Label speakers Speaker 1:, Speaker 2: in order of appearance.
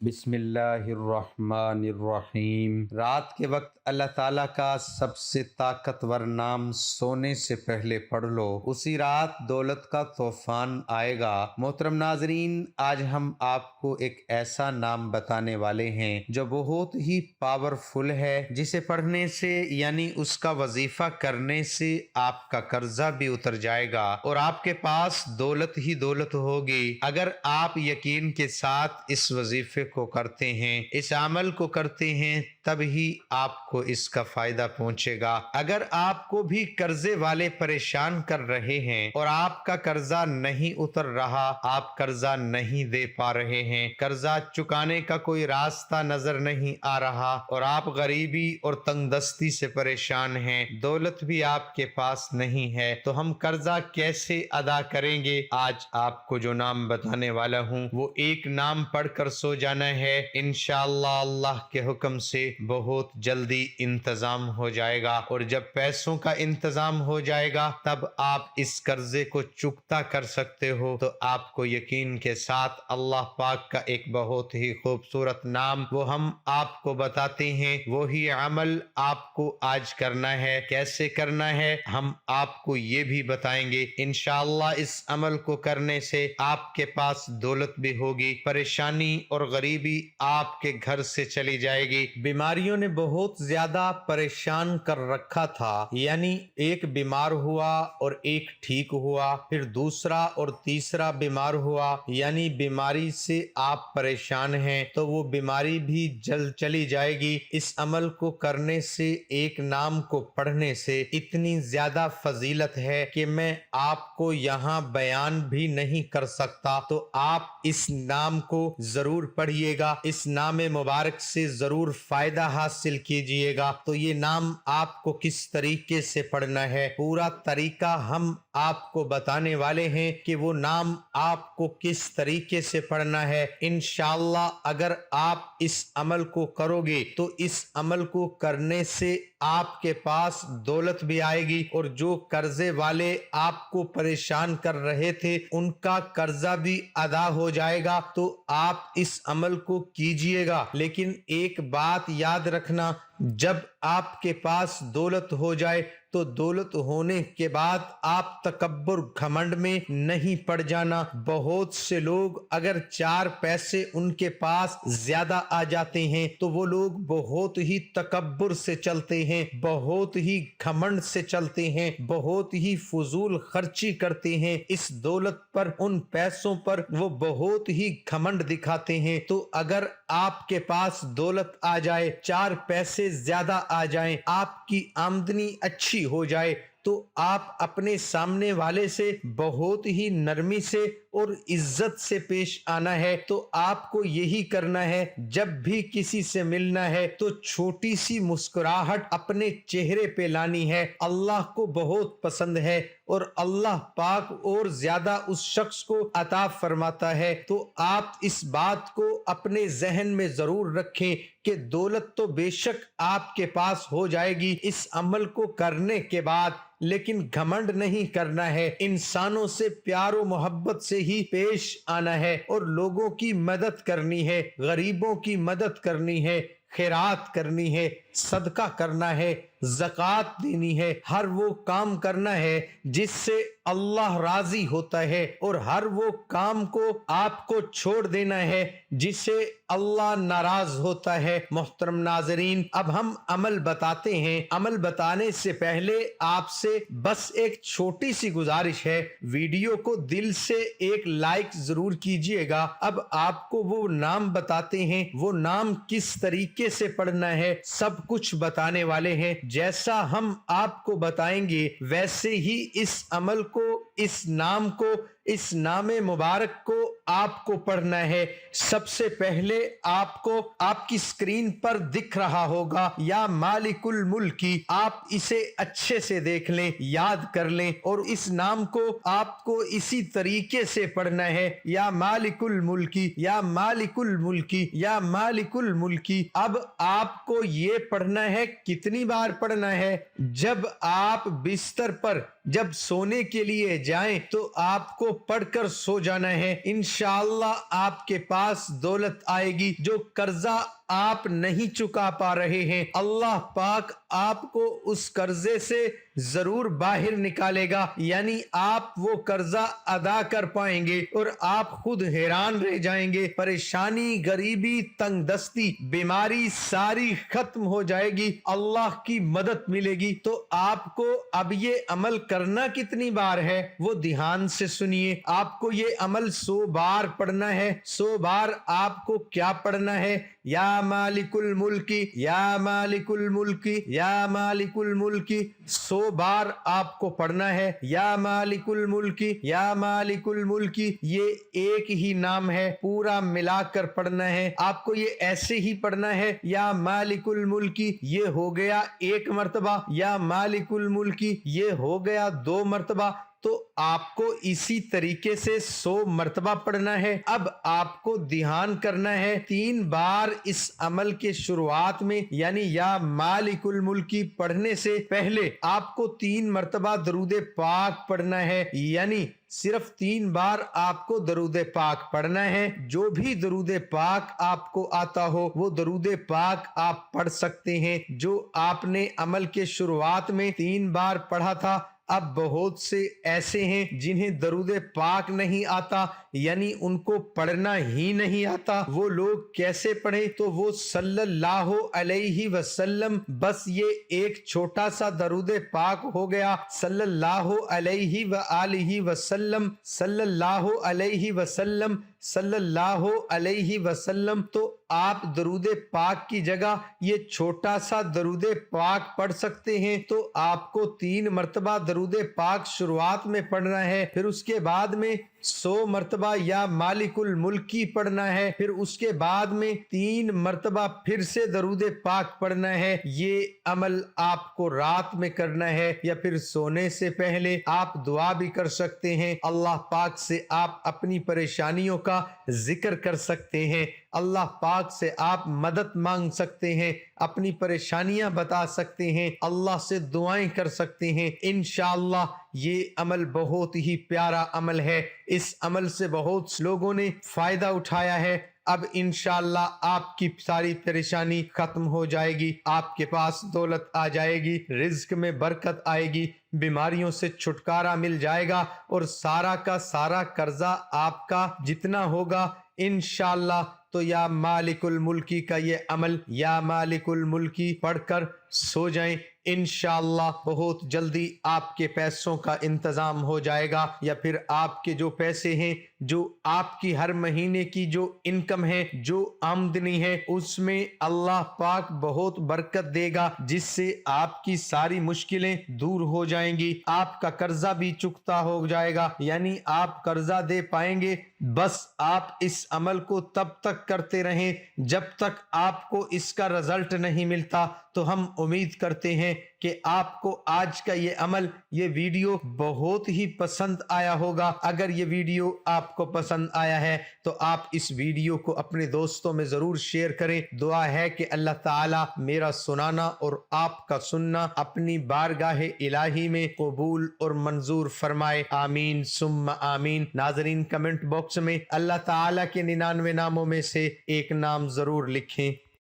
Speaker 1: بسم اللہ الرحمن الرحیم۔ رات کے وقت اللہ تعالیٰ کا سب سے طاقتور نام سونے سے پہلے پڑھ لو، اسی رات دولت کا طوفان آئے گا۔ محترم ناظرین، آج ہم آپ کو ایک ایسا نام بتانے والے ہیں جو بہت ہی پاورفل ہے، جسے پڑھنے سے یعنی اس کا وظیفہ کرنے سے آپ کا قرضہ بھی اتر جائے گا اور آپ کے پاس دولت ہی دولت ہوگی، اگر آپ یقین کے ساتھ اس وظیفے کو کرتے ہیں، اس عمل کو کرتے ہیں، تب ہی آپ کو اس کا فائدہ پہنچے گا۔ اگر آپ کو بھی قرضے والے پریشان کر رہے ہیں اور آپ کا قرضہ نہیں اتر رہا، آپ قرضہ نہیں دے پا رہے ہیں، قرضہ چکانے کا کوئی راستہ نظر نہیں آ رہا اور آپ غریبی اور تنگ دستی سے پریشان ہیں، دولت بھی آپ کے پاس نہیں ہے، تو ہم قرضہ کیسے ادا کریں گے؟ آج آپ کو جو نام بتانے والا ہوں وہ ایک نام پڑھ کر سو جانا ہے، انشاءاللہ اللہ کے حکم سے بہت جلدی انتظام ہو جائے گا، اور جب پیسوں کا انتظام ہو جائے گا تب آپ اس قرضے کو چکتا کر سکتے ہو۔ تو آپ کو یقین کے ساتھ اللہ پاک کا ایک بہت ہی خوبصورت نام وہ ہم آپ کو بتاتے ہیں، وہی عمل آپ کو آج کرنا ہے۔ کیسے کرنا ہے ہم آپ کو یہ بھی بتائیں گے، انشاءاللہ اس عمل کو کرنے سے آپ کے پاس دولت بھی ہوگی، پریشانی اور غریبی آپ کے گھر سے چلی جائے گی۔ بیماریوں نے بہت زیادہ پریشان کر رکھا تھا، یعنی ایک بیمار ہوا اور ایک ٹھیک ہوا، پھر دوسرا اور تیسرا بیمار ہوا، یعنی بیماری سے آپ پریشان ہیں تو وہ بیماری بھی جلد چلی جائے گی۔ اس عمل کو کرنے سے، ایک نام کو پڑھنے سے اتنی زیادہ فضیلت ہے کہ میں آپ کو یہاں بیان بھی نہیں کر سکتا، تو آپ اس نام کو ضرور پڑھیے گا، اس نام مبارک سے ضرور فائدہ حاصل کیجئے گا۔ تو یہ نام آپ کو کس طریقے سے پڑھنا ہے، پورا طریقہ ہم آپ کو بتانے والے ہیں کہ وہ نام آپ کو کس طریقے سے پڑھنا ہے۔ انشاءاللہ اگر آپ اس عمل کو کرو گے تو اس عمل کو کرنے سے آپ کے پاس دولت بھی آئے گی، اور جو قرضے والے آپ کو پریشان کر رہے تھے ان کا قرضہ بھی ادا ہو جائے گا۔ تو آپ اس عمل کو کیجئے گا، لیکن ایک بات یاد رکھنا، جب آپ کے پاس دولت ہو جائے تو دولت ہونے کے بعد آپ تکبر گھمنڈ میں نہیں پڑ جانا۔ بہت سے لوگ اگر 4 پیسے ان کے پاس زیادہ آ جاتے ہیں تو وہ لوگ بہت ہی تکبر سے چلتے ہیں، بہت ہی گھمنڈ سے چلتے ہیں، بہت ہی فضول خرچی کرتے ہیں، اس دولت پر، ان پیسوں پر وہ بہت ہی گھمنڈ دکھاتے ہیں۔ تو اگر آپ کے پاس دولت آ جائے، 4 پیسے زیادہ آ جائیں، آپ کی آمدنی اچھی ہو جائے، تو آپ اپنے سامنے والے سے بہت ہی نرمی سے اور عزت سے پیش آنا ہے۔ تو آپ کو یہی کرنا ہے، جب بھی کسی سے ملنا ہے تو چھوٹی سی مسکراہٹ اپنے چہرے پہ لانی ہے۔ اللہ کو بہت پسند ہے اور اللہ پاک اور زیادہ اس شخص کو عطا فرماتا ہے۔ تو آپ اس بات کو اپنے ذہن میں ضرور رکھیں کہ دولت تو بے شک آپ کے پاس ہو جائے گی اس عمل کو کرنے کے بعد، لیکن گھمنڈ نہیں کرنا ہے، انسانوں سے پیار و محبت سے ہی پیش آنا ہے، اور لوگوں کی مدد کرنی ہے، غریبوں کی مدد کرنی ہے، خیرات کرنی ہے، صدقہ کرنا ہے، زکوٰۃ دینی ہے، ہر وہ کام کرنا ہے جس سے اللہ راضی ہوتا ہے، اور ہر وہ کام کو آپ کو چھوڑ دینا ہے جس سے اللہ ناراض ہوتا ہے۔ محترم ناظرین، اب ہم عمل بتاتے ہیں۔ عمل بتانے سے پہلے آپ سے بس ایک چھوٹی سی گزارش ہے، ویڈیو کو دل سے ایک لائک ضرور کیجئے گا۔ اب آپ کو وہ نام بتاتے ہیں، وہ نام کس طریقے سے پڑھنا ہے سب کچھ بتانے والے ہیں۔ جیسا ہم آپ کو بتائیں گے ویسے ہی اس عمل کو، اس نام کو، اس نام مبارک کو آپ کو پڑھنا ہے۔ سب سے پہلے آپ کو آپ کی سکرین پر دکھ رہا ہوگا یا مالک الملکی، آپ اسے اچھے سے دیکھ لیں، یاد کر لیں، اور اس نام کو آپ کو اسی طریقے سے پڑھنا ہے، یا مالک الملکی، یا مالک الملکی، یا مالک الملکی۔ اب آپ کو یہ پڑھنا ہے، کتنی بار پڑھنا ہے؟ جب آپ بستر پر جب سونے کے لیے جائیں تو آپ کو پڑھ کر سو جانا ہے۔ انشاءاللہ آپ کے پاس دولت آئے گی۔ جو قرضہ آپ نہیں چکا پا رہے ہیں، اللہ پاک آپ کو اس قرضے سے ضرور باہر نکالے گا، یعنی آپ وہ قرضہ ادا کر پائیں گے اور آپ خود حیران رہ جائیں گے۔ پریشانی، غریبی، تنگ دستی، بیماری ساری ختم ہو جائے گی، اللہ کی مدد ملے گی۔ تو آپ کو اب یہ عمل کرنا کتنی بار ہے وہ دھیان سے سنیے۔ آپ کو یہ عمل 100 بار پڑھنا ہے۔ 100 بار آپ کو کیا پڑھنا ہے؟ یا مالک الملک، یا مالک الملک، یا مالک الملک۔ 100 بار آپ کو پڑھنا ہے یا مالک الملک، یا مالک الملک۔ یہ ایک ہی نام ہے، پورا ملا کر پڑھنا ہے۔ آپ کو یہ ایسے ہی پڑھنا ہے، یا مالک الملک یہ ہو گیا 1 مرتبہ، یا مالک الملک یہ ہو گیا 2 مرتبہ، تو آپ کو اسی طریقے سے 100 مرتبہ پڑھنا ہے۔ اب آپ کو دھیان کرنا ہے 3 بار اس عمل کے شروعات میں، یعنی یا مالک الملک پڑھنے سے پہلے آپ کو 3 مرتبہ درود پاک پڑھنا ہے، یعنی صرف 3 بار آپ کو درود پاک پڑھنا ہے۔ جو بھی درود پاک آپ کو آتا ہو وہ درود پاک آپ پڑھ سکتے ہیں، جو آپ نے عمل کے شروعات میں 3 بار پڑھا تھا۔ اب بہت سے ایسے ہیں جنہیں درود پاک نہیں آتا، یعنی ان کو پڑھنا ہی نہیں آتا۔ وہ لوگ کیسے پڑھیں؟ تو وہ صلی اللہ علیہ وسلم، بس یہ ایک چھوٹا سا درود پاک ہو گیا، صلی اللہ علیہ وآلہ وسلم، صلی اللہ علیہ وسلم، صلی اللہ علیہ وسلم۔ تو آپ درود پاک کی جگہ یہ چھوٹا سا درود پاک پڑھ سکتے ہیں۔ تو آپ کو 3 مرتبہ درود پاک شروعات میں پڑھنا ہے، پھر اس کے بعد میں 100 مرتبہ یا مالک الملک پڑھنا ہے، پھر اس کے بعد میں 3 مرتبہ پھر سے درود پاک پڑھنا ہے۔ یہ عمل آپ کو رات میں کرنا ہے یا پھر سونے سے پہلے۔ آپ دعا بھی کر سکتے ہیں، اللہ پاک سے آپ اپنی پریشانیوں کا ذکر کر سکتے ہیں، اللہ پاک سے آپ مدد مانگ سکتے ہیں، اپنی پریشانیاں بتا سکتے ہیں، اللہ سے دعائیں کر سکتے ہیں۔ انشاءاللہ یہ عمل بہت ہی پیارا عمل ہے، اس عمل سے بہت لوگوں نے فائدہ اٹھایا ہے۔ اب انشاءاللہ آپ کی ساری پریشانی ختم ہو جائے گی، آپ کے پاس دولت آ جائے گی، رزق میں برکت آئے گی، بیماریوں سے چھٹکارا مل جائے گا، اور سارا کا سارا قرضہ آپ کا جتنا ہوگا انشاءاللہ تو یا مالک الملکی کا یہ عمل یا مالک الملکی پڑھ کر سو جائیں، انشاءاللہ بہت جلدی آپ کے پیسوں کا انتظام ہو جائے گا، یا پھر آپ کے جو پیسے ہیں، جو آپ کی ہر مہینے کی جو انکم ہے، جو آمدنی ہے، اس میں اللہ پاک بہت برکت دے گا، جس سے آپ کی ساری مشکلیں دور ہو جائیں گی، آپ کا قرضہ بھی چکتا ہو جائے گا، یعنی آپ قرضہ دے پائیں گے۔ بس آپ اس عمل کو تب تک کرتے رہیں جب تک آپ کو اس کا رزلٹ نہیں ملتا۔ تو ہم امید کرتے ہیں کہ آپ کو آج کا یہ عمل، یہ ویڈیو بہت ہی پسند آیا ہوگا۔ اگر یہ ویڈیو آپ کو پسند آیا ہے تو آپ اس ویڈیو کو اپنے دوستوں میں ضرور شیئر کریں۔ دعا ہے کہ اللہ تعالی میرا سنانا اور آپ کا سننا اپنی بارگاہ الہی میں قبول اور منظور فرمائے، آمین ثم آمین۔ ناظرین کمنٹ باکس میں اللہ تعالی کے 99 ناموں میں سے ایک نام ضرور لکھیں۔